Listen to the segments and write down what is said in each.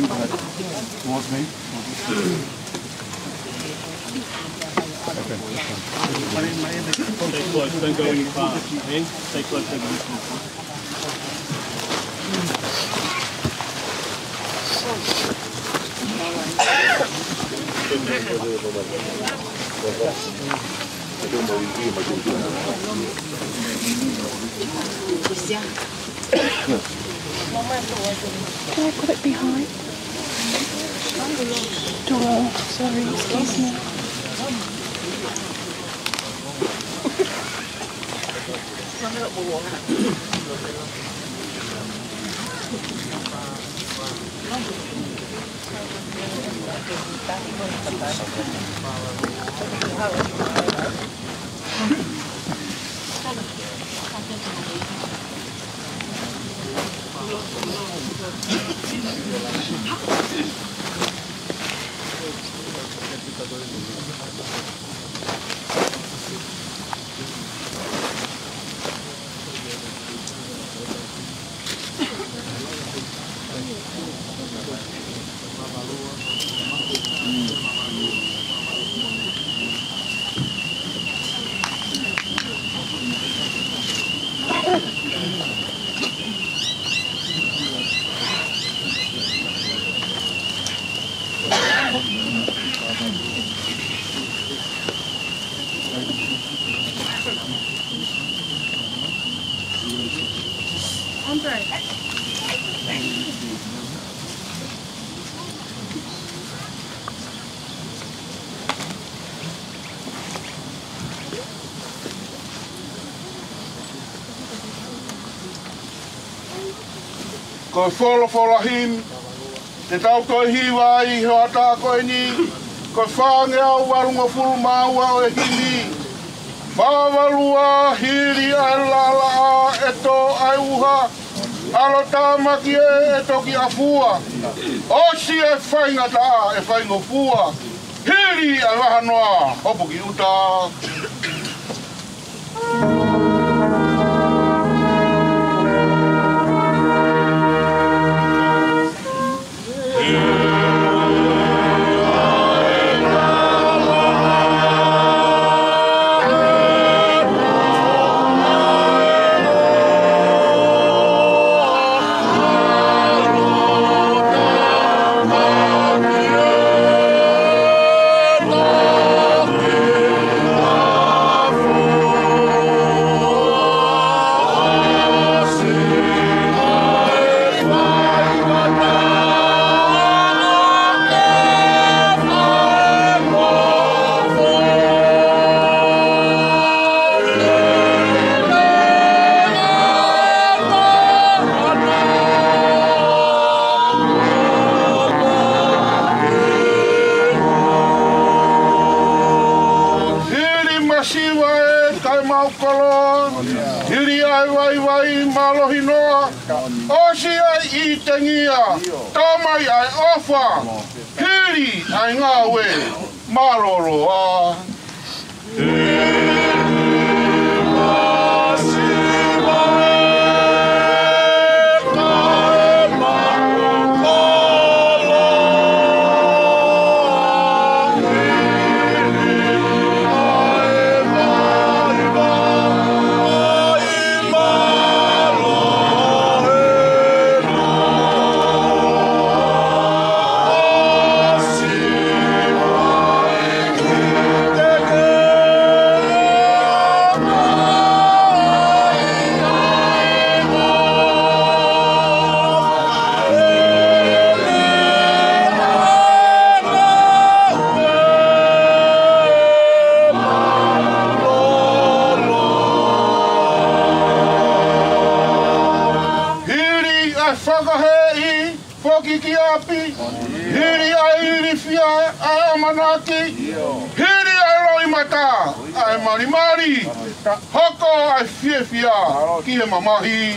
towards me. Stay close, don't go any far. In, stay close, don't go any far. Can I put it behind? Door, sorry, excuse me. Ko wholo hin, te tau koe hiwa I ho ata koe ni, ko whange au warunga fulu maua o e hini. Mawalua hiri ai lala e tō ai uha, alo tāmaki e toki a fua. Osi e whainga tā e whaingo fua, hiri ai wahanoa, hopo ki uta. Hiri ai wai wai malohi noa, osi ai I tengia, tamai ai ofa, hiri ai ngawe, maloroa. Whakahei, whoki ki api, hiri ai irifia, ai amanaki, hiri ai loimata, ai marimari, hoko ai fiefia, ki he mamahi.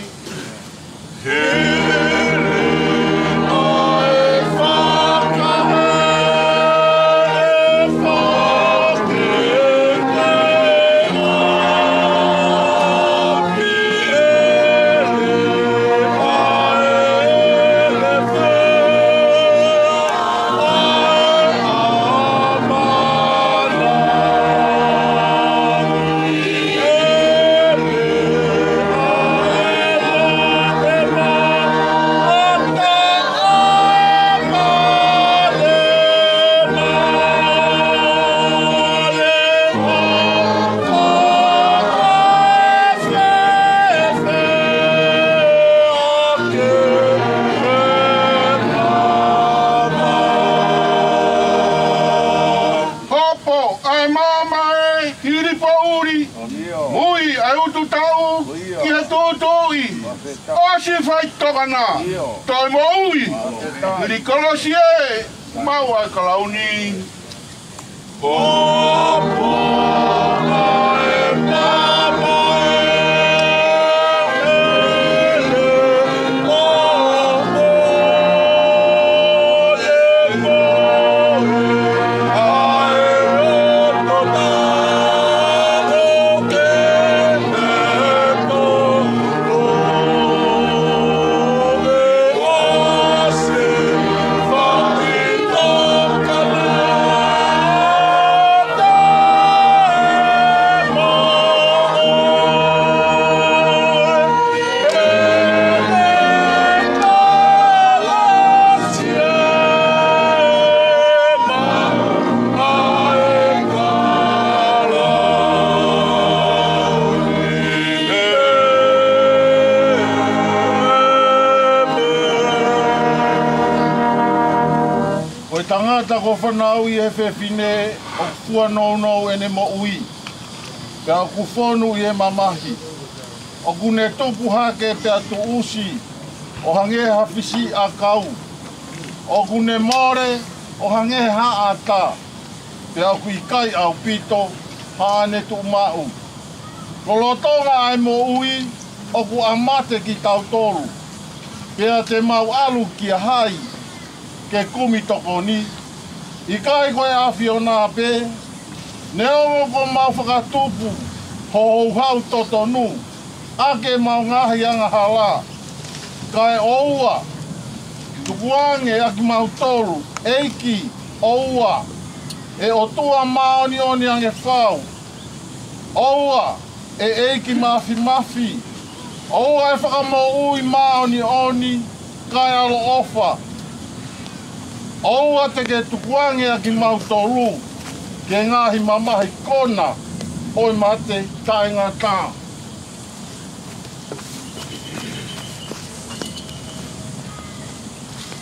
tokana. Toi mo ui. Li kolosi e. Mau ai kalauni. Tangata ko whanau I whine o kua nou ene mo ui. Pea ku whonu I mamahi. O kune tupu hake pea tu usi. O hange hawhisi a kau. O kune more o hange ha a ta. Pea ku I kai au pito haane tu mau. Kolotonga ai mo ui o ku amate ki tau toru. Pea te mau alu ki a hai. Ke kumi toko ni, I kai koe awhiona pe, ne ongo ko mau whakatupu, ho hau totonu, ake mau ngahi anga hala, kai oua, tukuange aki mau tolu, eiki, oua, e o tua maoni oni ange whau, oua, e eiki mafi, oua e whakamo ui maoni oni, kai alo ofa, Oua te ke tukuange a ki mau tolu, ke ngahi mamahi kona, oi mate tainga tā.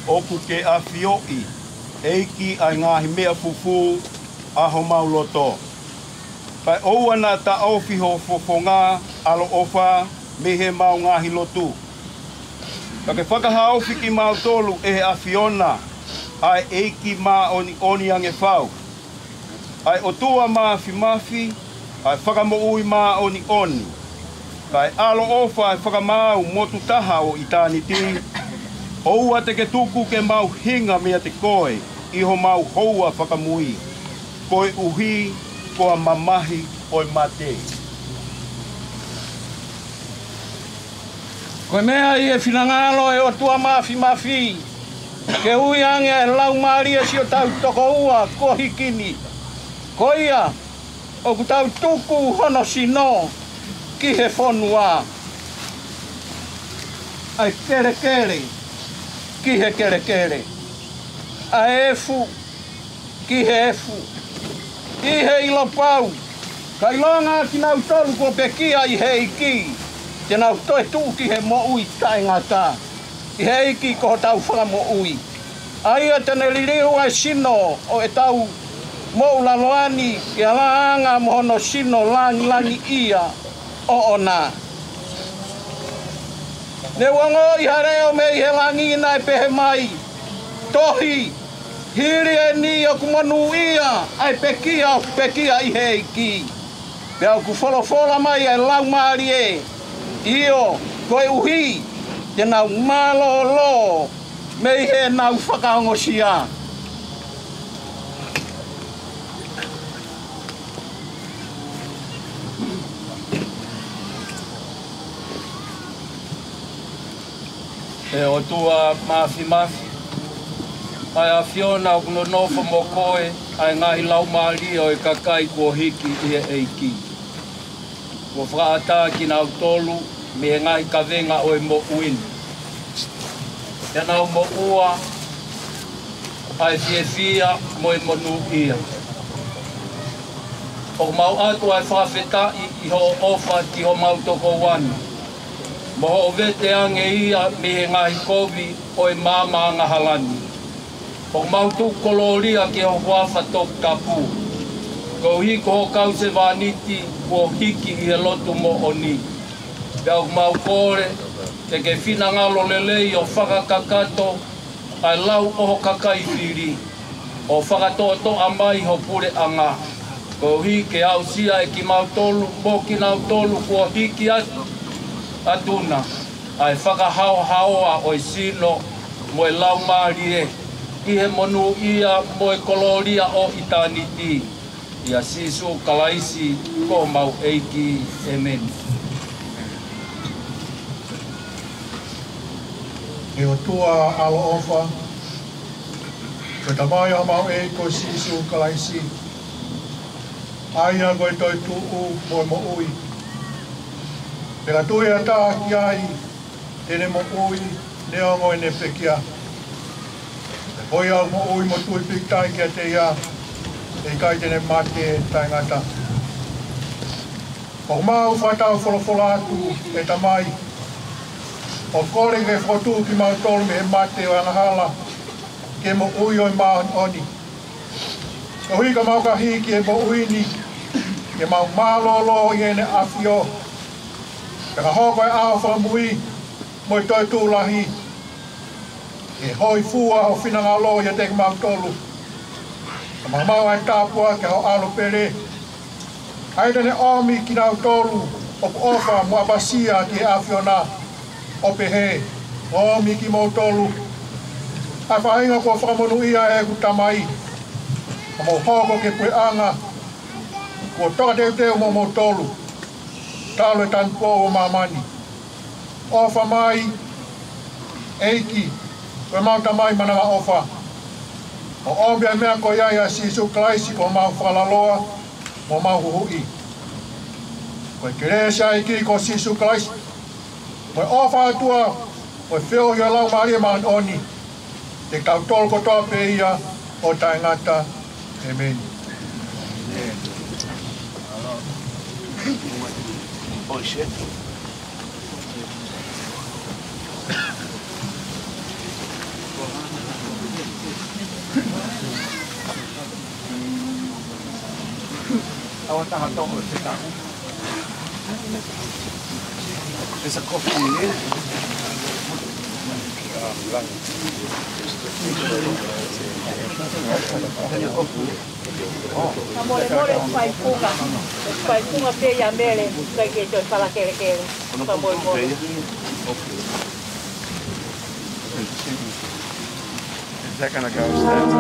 Oku ke awhioi, eiki ai ngahi mea fufu, aho mau loto. Kai oua na ta awhiho fofonga, alo ofa, me he mau ngahi lotu. Ka ke whakahauwhi ki mau tolu e he awhiona, ai eiki ma oni ange whau. Ai o tua mafi, ai whakamo ui ma oni. Kai alo ofa ai whakamau motu taha o itani ti. Oua te ke tuku ke mau hinga mea te koe, iho mau houa whakamui. Koe uhi, koa mamahi, oi mate. Koe mea I e whinangalo e o tua mafi. Ke ui ange e lau maria si o tau toko ua ko hikini. Ko ia, o ku tau tuku hono sino ki he whonua. Ai kere, ki he kere. A efu, ki he efu. I he ilo pau. Kai longa ki nau tolu ko pekia I he iki. Te nau toe tu ki he mo ui taingata. I he iki ko tau whakamo ui. Aia tene liriu ai sino o e tau mo ulaloani ke alaanga mohono sino langi ia o ona. Ne wango I hareo me I he langi ina e pehe mai. Tohi, hiri e ni o kumanu ia ai pekia I he iki. Pea ku wholofola mai e lau maari e. Io, koe uhi, te nau malolo, mei he nau whakaongosia. E o tua mafi. Ai a Fiona o kuno nofo mo koe, ai ngahi lau maari o e kakai kua hiki I he eiki. Kua whaata ki nau tolu, me ngahi kawenga o e mo uini. Te nau mo ua, ai fia mo e monu ia. O mau atu ai whawheta I ho ofa ki ho mau toko wani. Mo ho vete ange ia me he ngahi kovi o e māma ngahalani. O mau tu koloria ki ho whafa tok tapu. Ko hiko ho kause vaniti, ko hiki I he lotu mo oni. Pea mau kore, Te ke whina ngalo lelei o whakakakato ai lau oho kakai whiri. O whakatoto a mai ho pure anga. Ko hi ke au sia e ki mautolu, mo ki nautolu kua hiki atuna. Ai whakahao haoa o i sino mo e lau maari e. I he monu ia mo e koloria o itaniti. Ia sisu kalaisi ko mau eiki. Amen. E o tua alo ofa, ko ta mai o mau e ko sisu kalaisi. Aia koe toi tuu mo ui. Te ka tui a tā ki ai, tene mo ui, ne o ngoi ne pekia. Te hoi au mo ui mo tui piktai kia te ia, e kai tene mate tai ngata. O mau whatau wholofola atu e ta mai. O kore ke whotu ki mau tolu me he mate o angahala, ke mo ui oi mau oni. Ko hui ka mau ka hiki e mo ui ni, ke mau malolo i ene afio. Te ka hoko e ao whamui, mo i toi tūlahi. E hoi fua o whinanga lo i a te mau tolu. Ka mau ai tāpua ke ho alo pere. Haida ne omi ki nau tolu, o ku ofa mo abasia ki e afio na. O pehe, omi ki mo tolu. Ai whahinga kua whamonu ia e ku tamai. Ka mo hoko ke pue anga. Kua toka teu mo tolu. Talo e tanpo o mamani. Ofa mai, eiki, koe mau tamai mananga ofa. O omi ai mea ko iaia sisu klaisi ko mau whalaloa, mo mau huhui. Koe keresa iki ko sisu klaisi. Koe ofa atua, koe whio hia lau maria maan oni. Te tau tolko toa pe ia o tai ngata. Amen. Oh shit. There's a coffee in here. Amore fai punga pe ya mele, sai ke to sala kele. Amore. Is that gonna go upstairs?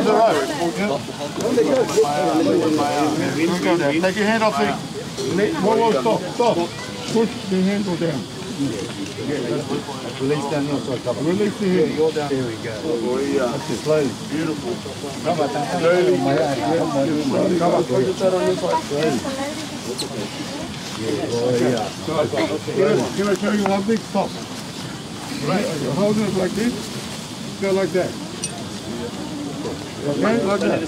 the rope. Go there. Take your hand off the... Whoa, stop. Push the handle down. Release down here so I cover. Release the hand. You're down. There we go. That's it, slowly. Beautiful. Come on, slowly. Can I show you one big stop? Right, you're holding it like this. Go like that. Okay, like that.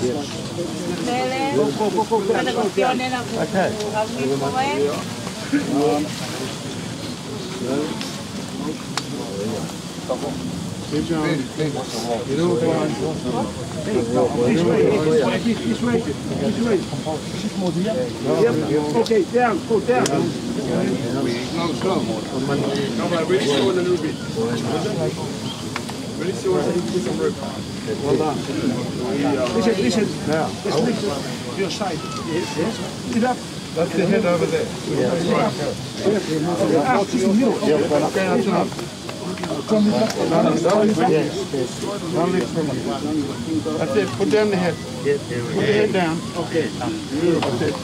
Good job. You know what? Okay, down, go down. Slow. Come on, really slow in a little bit. Really slow in some rope. Well done. Listen. Now. Listen. Your side. Yes. Get up. That's the head over there. Right. Okay, that's enough. Don't lift from it. That's it. Put down the head. Put the head down. Okay. That's it.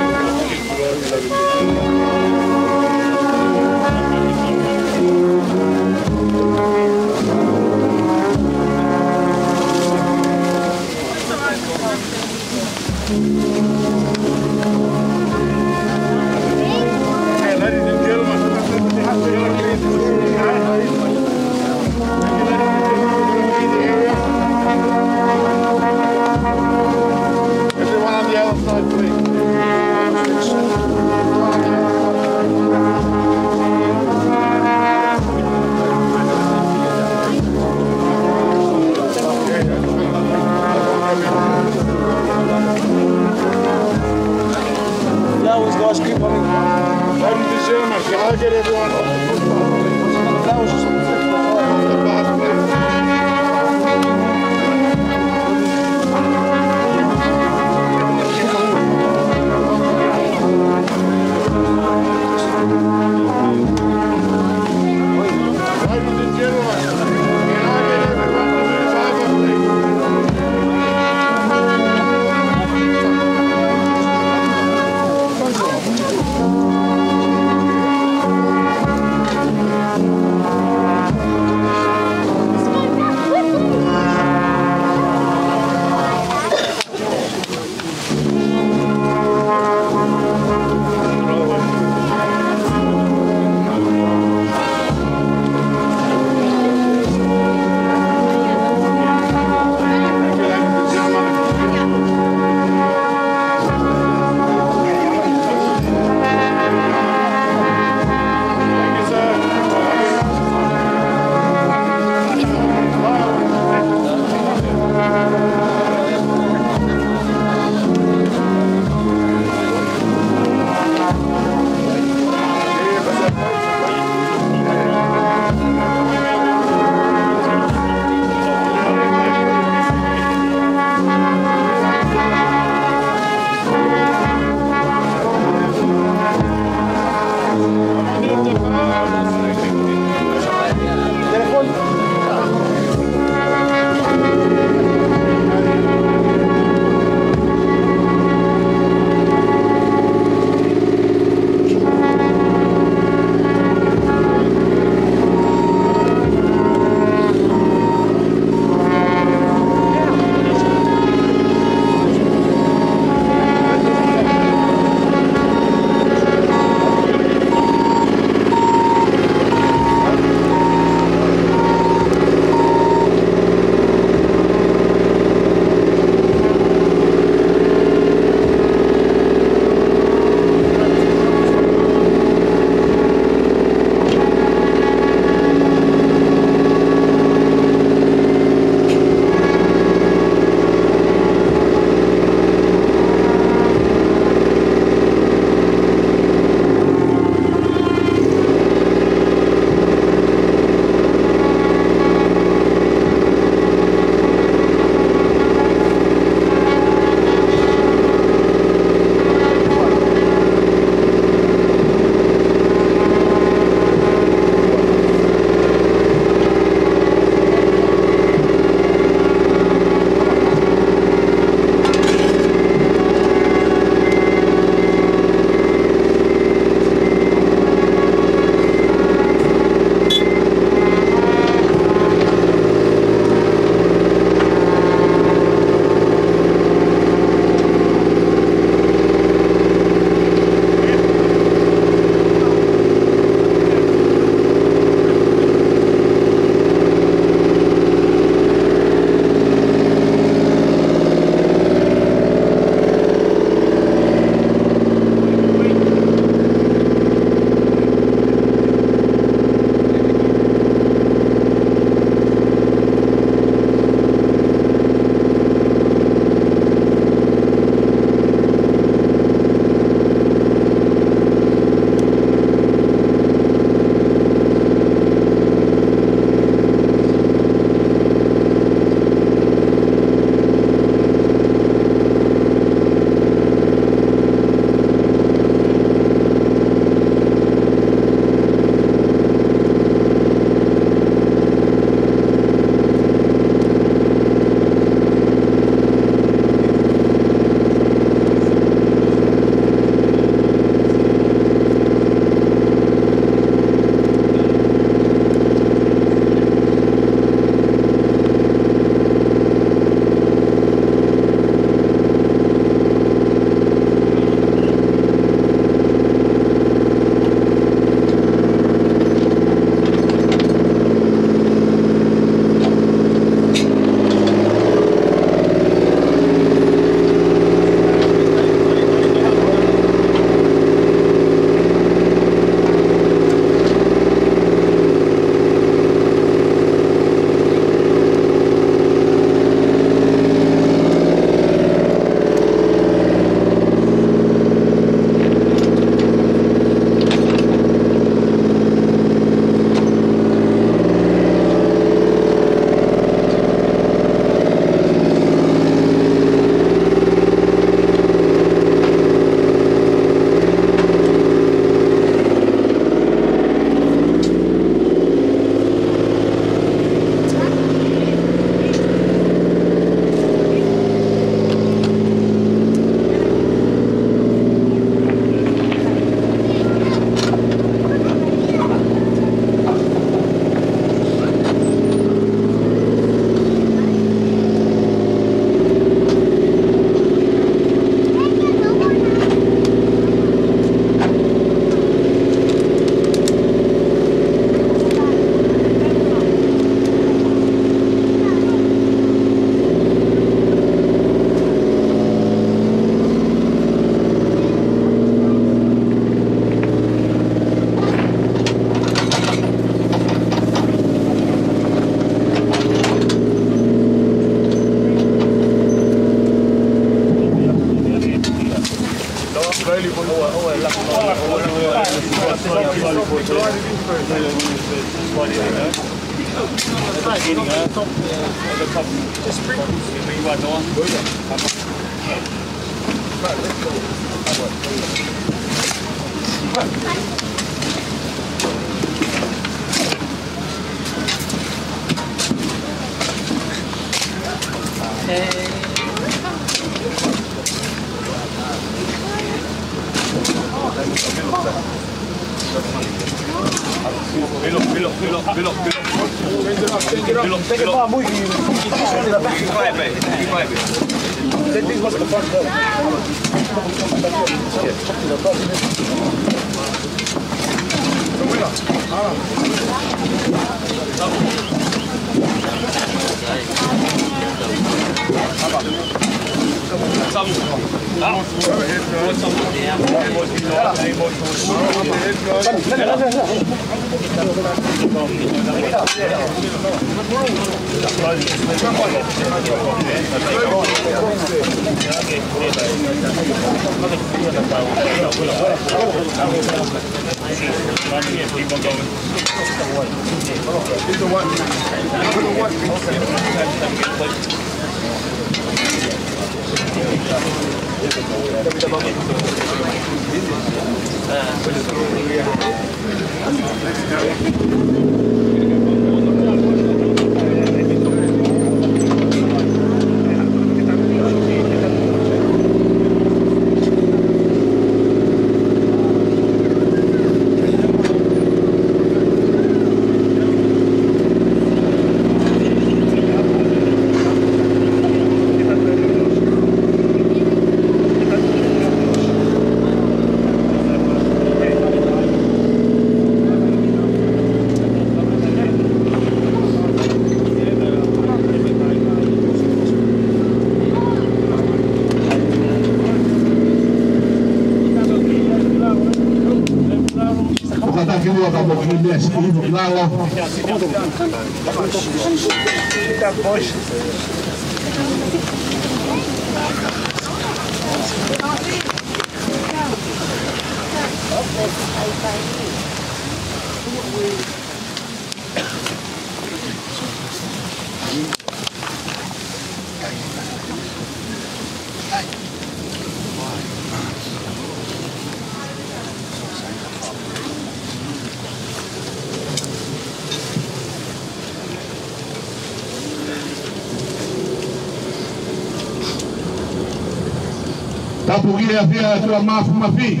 Tapugia pia tua mafi.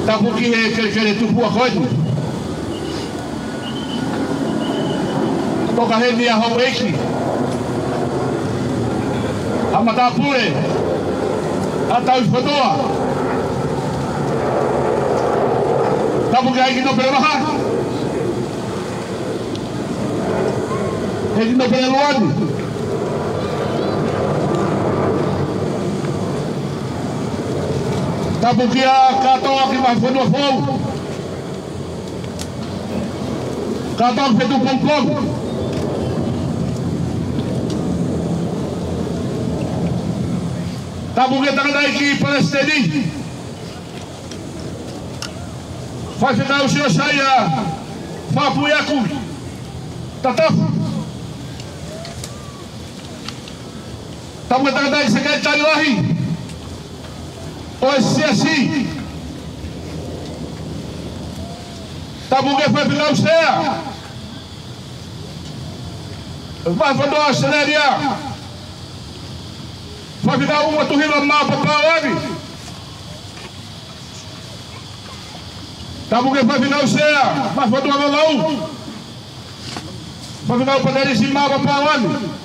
Tapugia kele tupua kodi. Toka hemi ya haweki. Ama tapure. Hata ufodoa. Tapugia hiki no pelewaha. Hiki no peleluadi. Tapugia katoa kimafono fou. Katoa fetu pongpong. Tapugia takadai ki Palestini. Fafika usio saya fapu yaku. Tatafu. Tapugia takadai sekai tani lahi. OSCSI Tapugia foi ficar o céu vai fazer uma cenária vai ficar uma turrila mapa para onde Tapugia vai ficar o céu vai fazer uma balão vai ficar o poder de mapa para onde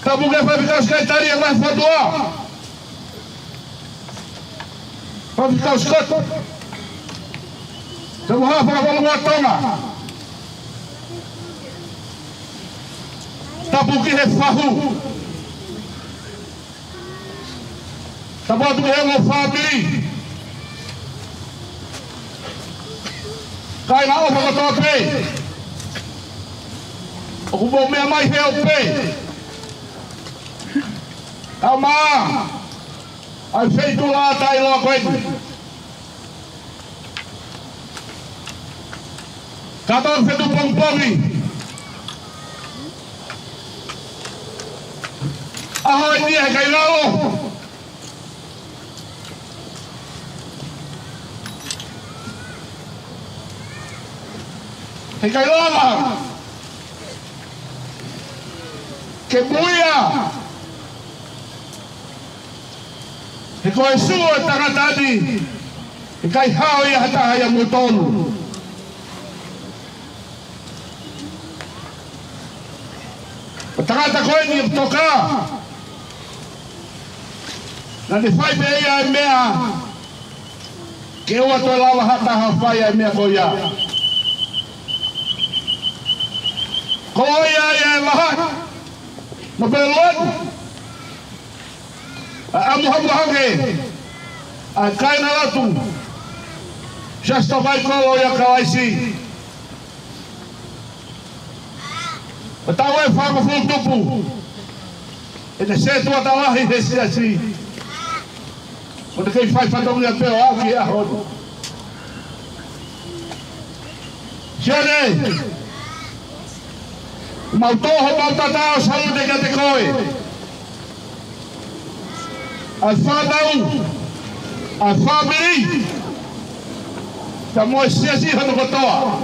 Tapugia vai ficar os caetarias mais fodoa. Vai ficar os cantos. Você morreu para falar uma toma. Tapugia é farru. Tapugia é uma família. Cai na outra que eu toquei. O meu mais é o pé. Calma! Ai feito lá tai lo koe. Katon fetu pongpongi. Ahoy dia kai lalo. He kai lama. Ke muia. He koe sua tangatani. He kai hao ia hata ya mutonu. Tangata koe ni toka. Na ni fai pe ia e mea. Ke ua toi lala hata hawhai e mea ko ia. Ko ia ia e laha. No pe loan. Amu hamu hange. A kaina latu. Shasta vai kolo ia kalaisi. Tau e whaka futupu. E te se tua talahi he si asi. O te kei whai whatongi a peo au ki a hono. Sione. Mautoho mautatao salude ka te koe. A whanau. A whamiri. Ta moe si asi hono kotoa.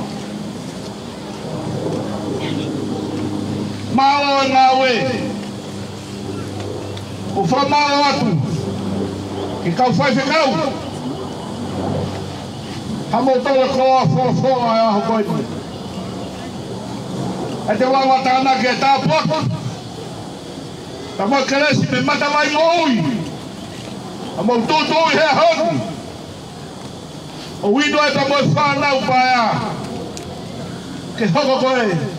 Malo ngā we. O whamalo atu. Ki kau whai whekau. Hamo tola koa whoa ai aho koe. E te wanga tāna ke tā poko. Ta mo keresi me mata mai mo ui. Hamo tūtū i he honu. O wido e ta mo whanau paia. Ke hoko koe.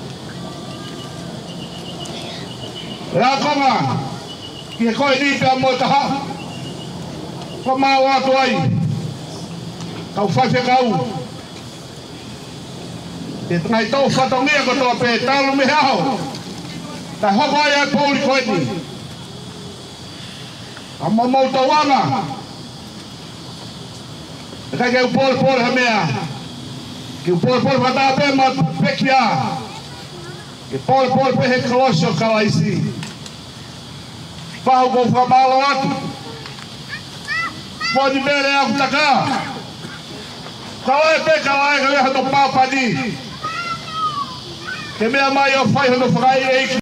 Rā konga, ki e koe ni pia mo taha. Ko mā wātu ai. Kau whaiwhe kau. E ngai tau whatongia ko toa pē tālu me hao. Tai hoko ai ai pōri koe ni. A mamau tau wanga. E kai kei upōre ha mea. Ki upōre whatā pē ma pekia. Ke pole pe he kolosio kalaisi. Pau ko whamalo atu. Podi mere aku taka. Kalae pe kalae ka leha to papadi. Ke mea mai o whai hono whakai eiki.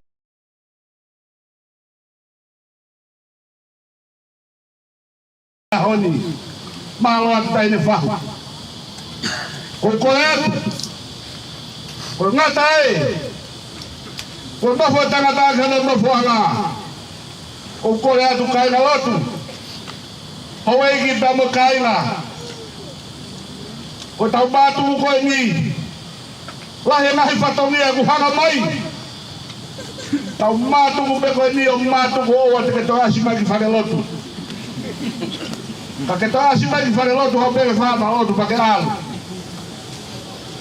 Honi. Malo atu taine whahu. Ko koe atu. Ko ngata e. Ko nofo tangata ka no nofo anga. O koe atu kaina lotu. Hoi ki tamo kaina. Ko tau batu koe ni. Lahe nahi whatongia ku hanga mai. Tau matu ku pe koe ni o matu ku oa te ke toa asima ki whare lotu. Ka ke toa asima ki whare lotu hau pere whama lotu pa ke alu.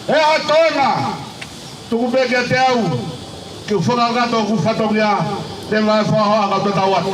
E a tona. Tuku pe ke te au. Ki u whanga gato ku whatongia. Te mai whahoa ka tata watu.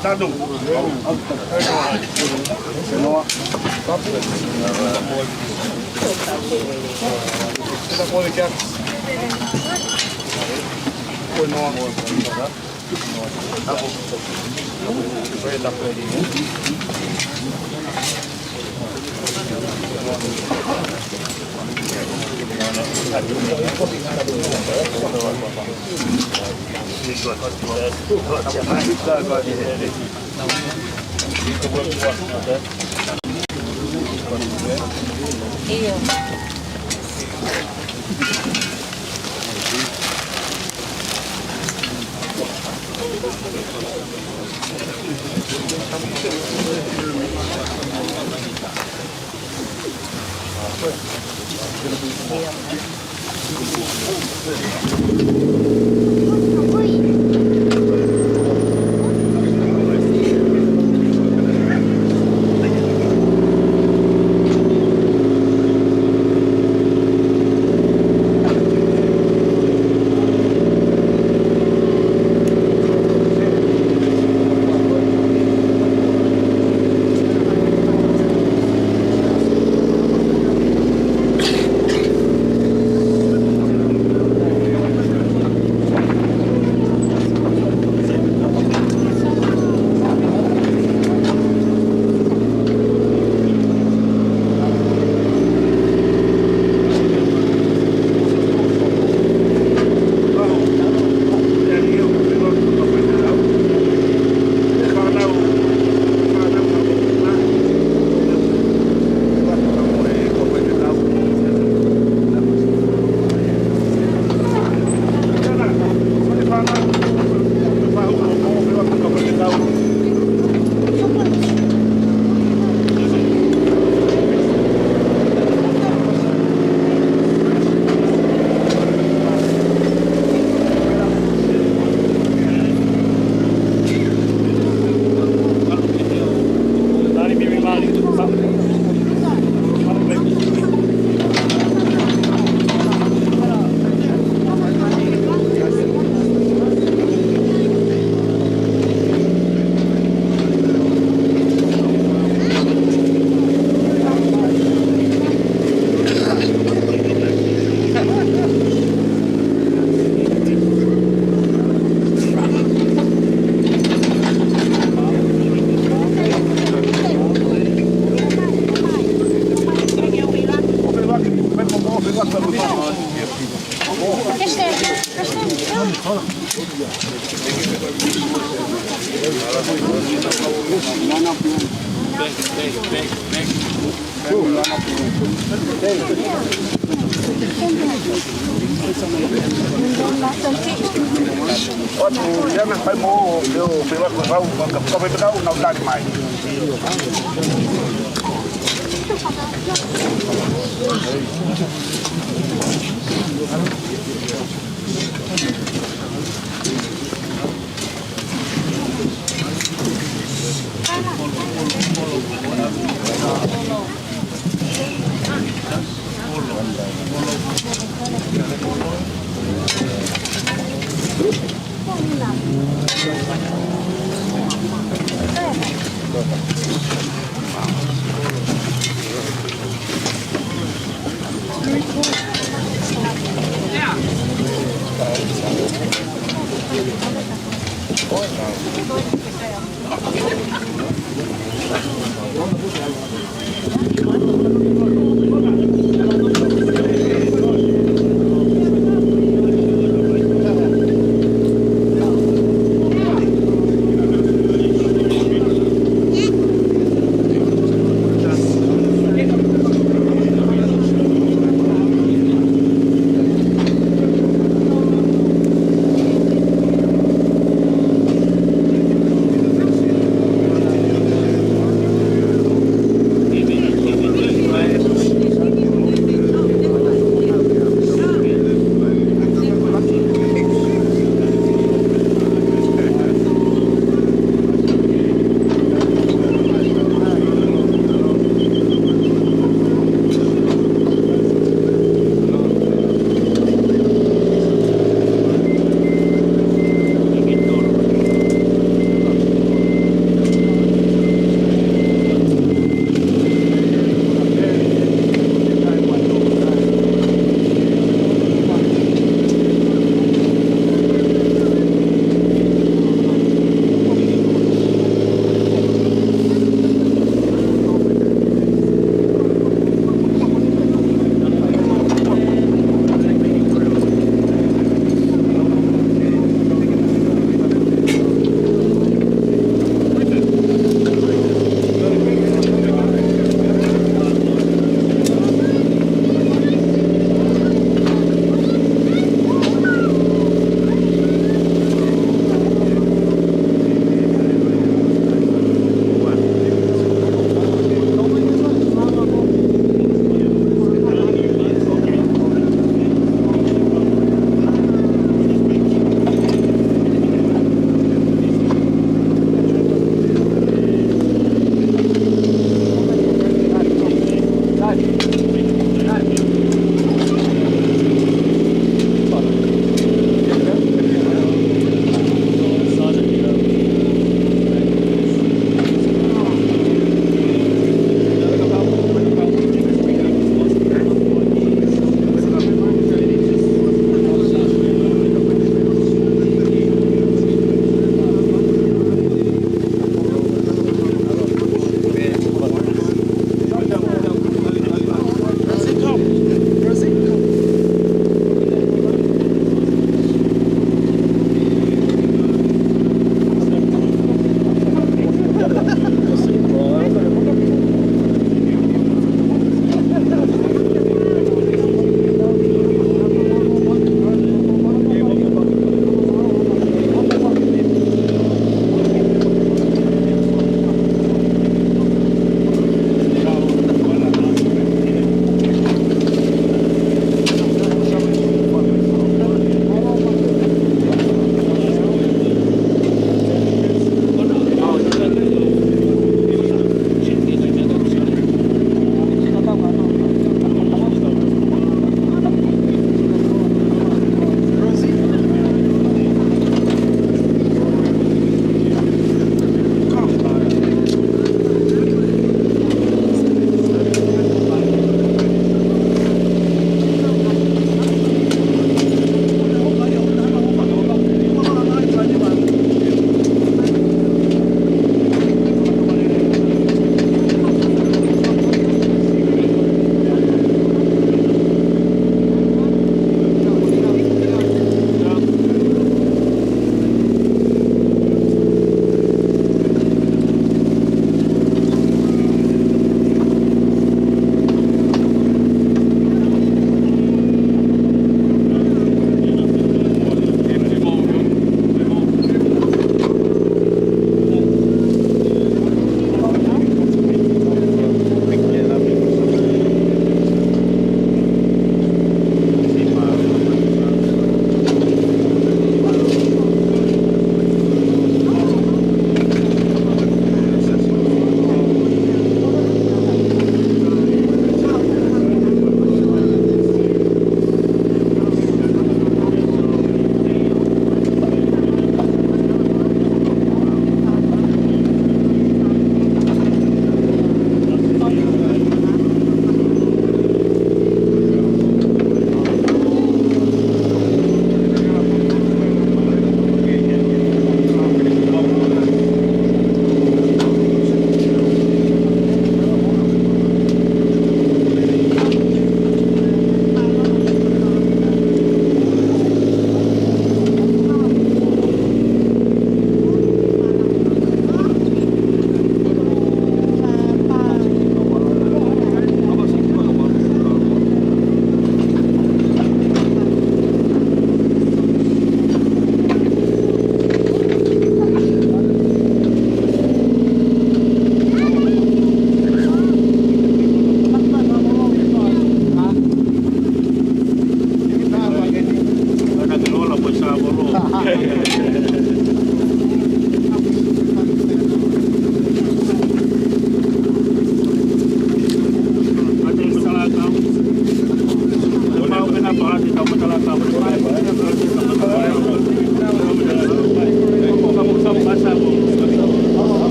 Tadu. Iyo. Watu jana kwa mo leo bila kwa sababu kwa sababu na udani mai.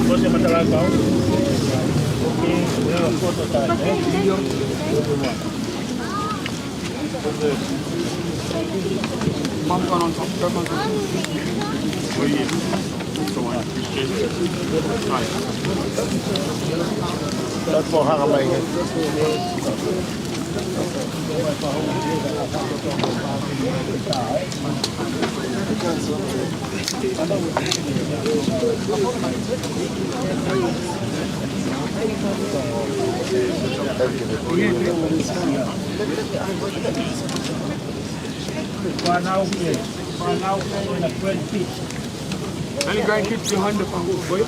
Você vai trabalhar com a foto tá, né? Dat voor haar mee. Any grandkids behind the boy?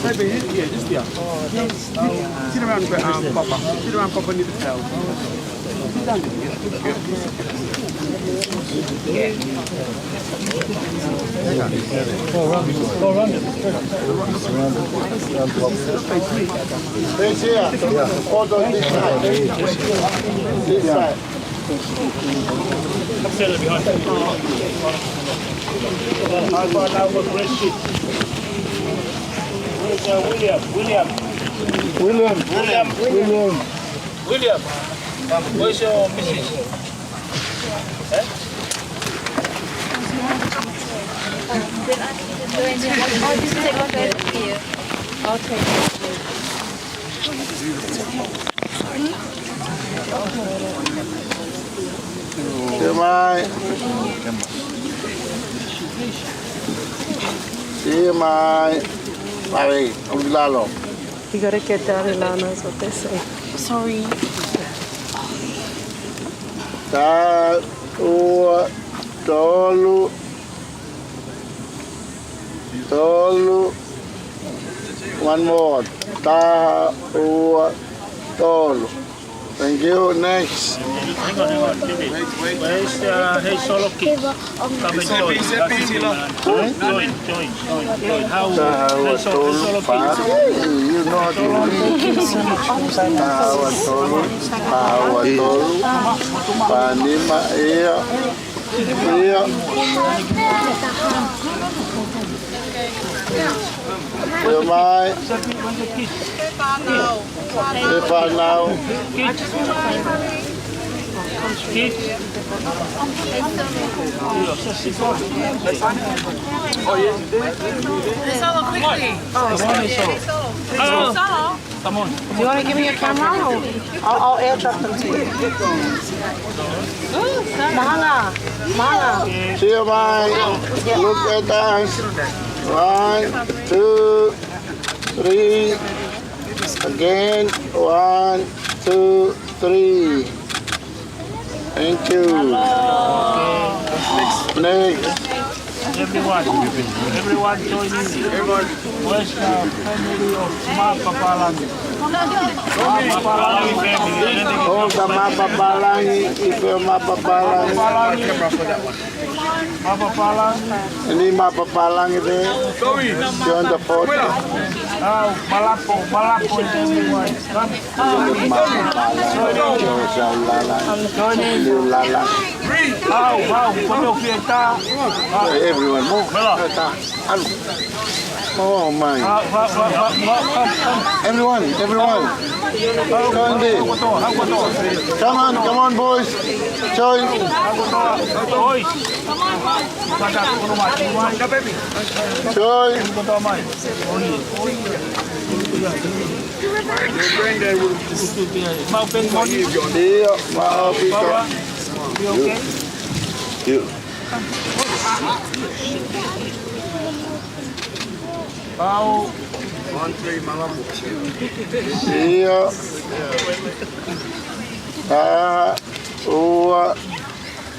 Maybe, yeah, just yeah. Sit around Papa. Sit around Papa near the tail. This here. Photo this side. This side. How far now for fresh sheet? Where's William. Where's your missus? I'll take it. You gotta get down, Ilana, is what they say. Sorry. Tolu. One more. Tolu. Thank you. Next. Hang on. Where's hey solo kid? Come and join. Join. How hey solo kid? You know Tolu. Panima here. Mai. Now. Come on. Do you want to give me your camera? Or I'll airdrop them to you. Mahanga. See you, Mai. Look at us. 1, 2, 3. Again. 1, 2, 3. Thank you. Next. Everyone join in. Where's the family of Mapapalangi? Mapapalangi family. Oh, the Mapapalangi. If you're Mapapalangi. Mapapalangi. Any Mapapalangi there? Join the photo. Malapo is everyone. Everyone move. Oh my. Everyone. Join there. Come on boys. Join.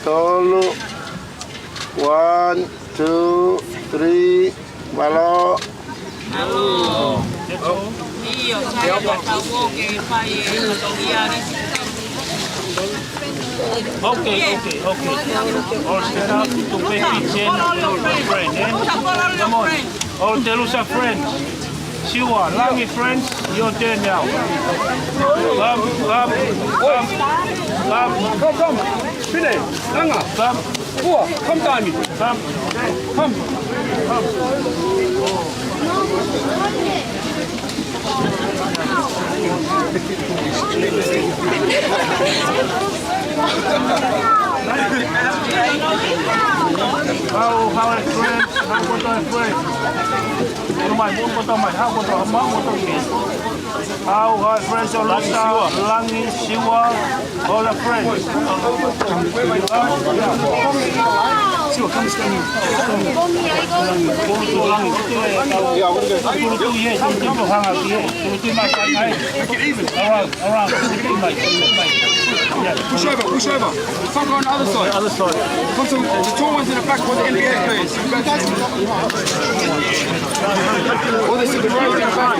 Tolu. 1, 2, 3. Malo. Okay. All stand up to pay attention to your friend. Come on. All tell us a friend. Shiwa, Langi friends, your turn now. Come. Pine, Langa. Bua, come down. Come. How are friends? How are friends? How are friends of Lata, Langi, Shiwa, all the friends? Shiwa, come stand here. Around. Push over. Come on the other side. Come to the tall ones in the back for the NBA players. All this is the right in the back.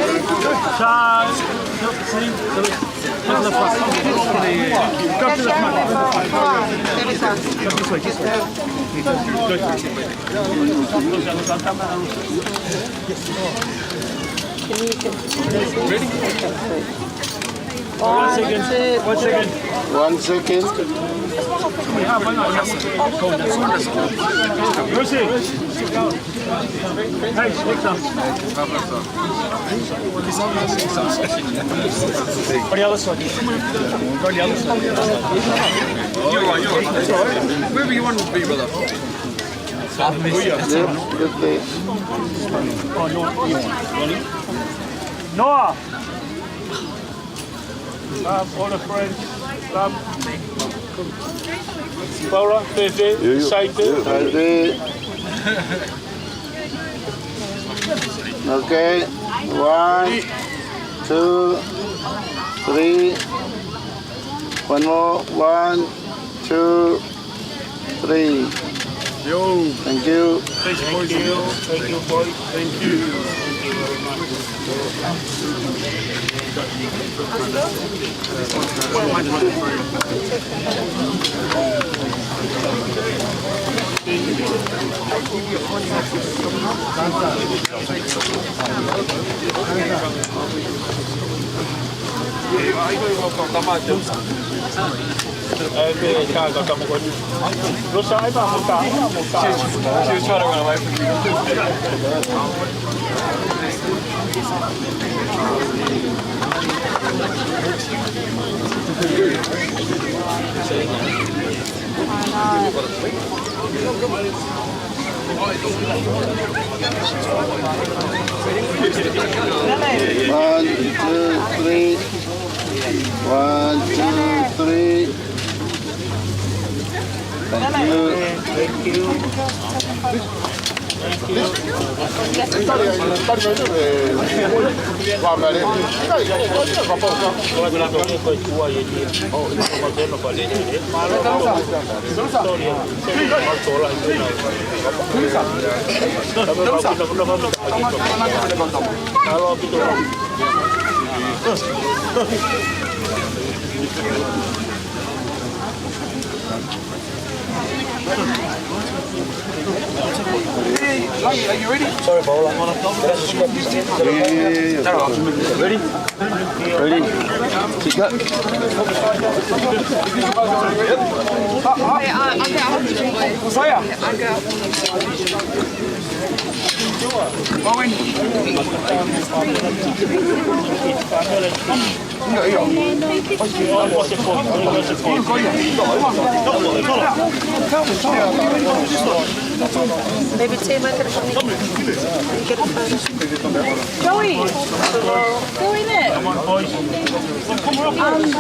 One second. Lucy. Hey, next time. On the other side. Go on the other side. You're right. Wherever you want to be, brother. Noah. All the friends. Paula, Fefe, Saite. Okay, 1, 2, 3. One more, 1, 2, 3. Yo. Thank you. Thank you, boy. Thank you. She was trying to run away from you. One, two, three. 1, 2, 3. Thank you. Are you ready? Sorry, Paula. Ready? Ready? Sit up. Maybe take my telephone. Joey! Go in it.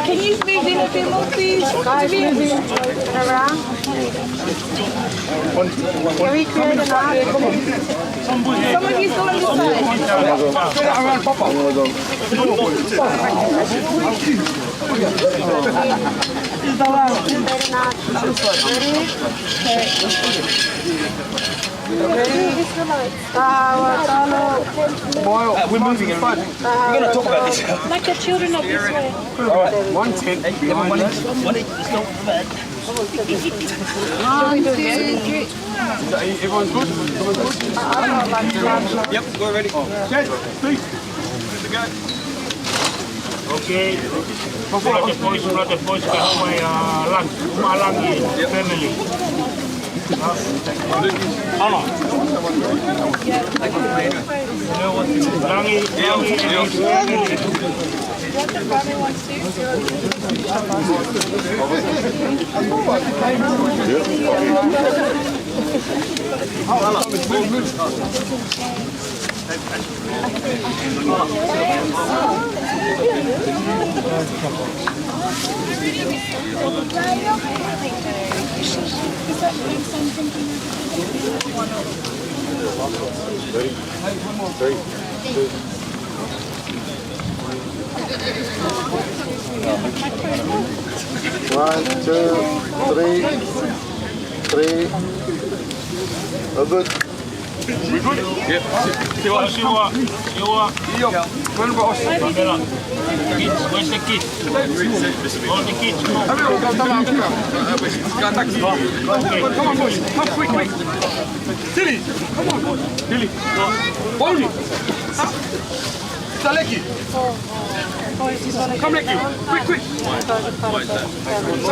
Can you move in a bit more, please? Around. Can we create an app? Some of you go on this side. Around Papa. We're moving it. We're going to talk about this. Like the children of this way. All right. 110. Everyone's good? Yep, we're ready. Yes, please. Okay. Brother boys ka haway lang, umalangi family. Ano? Langi family. One, two, three. Oh, good. We good? Yep. Siwa. Pamela. Kids, where's the kids? All the kids. Come on, boys. Come quick. Tilly. Come on. Tilly. Boldy. Taleki. Come, Lecky. Quick.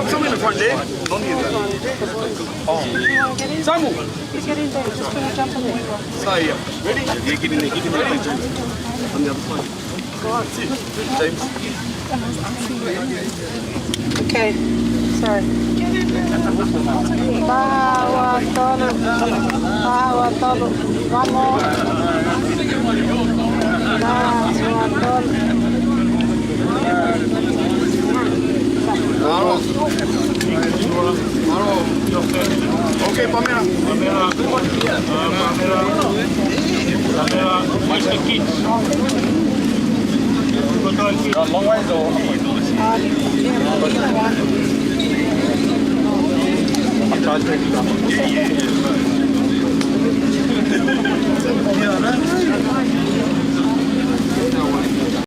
Some in the front there. Samu. He's getting there. He's just going to jump on the wheel. Say, ready? Yeah, get in there. On the other side. Go on. James. Okay. Sorry. Bawa tolo. Vamos. Okay, Pamela. Where's the kids? Long way though.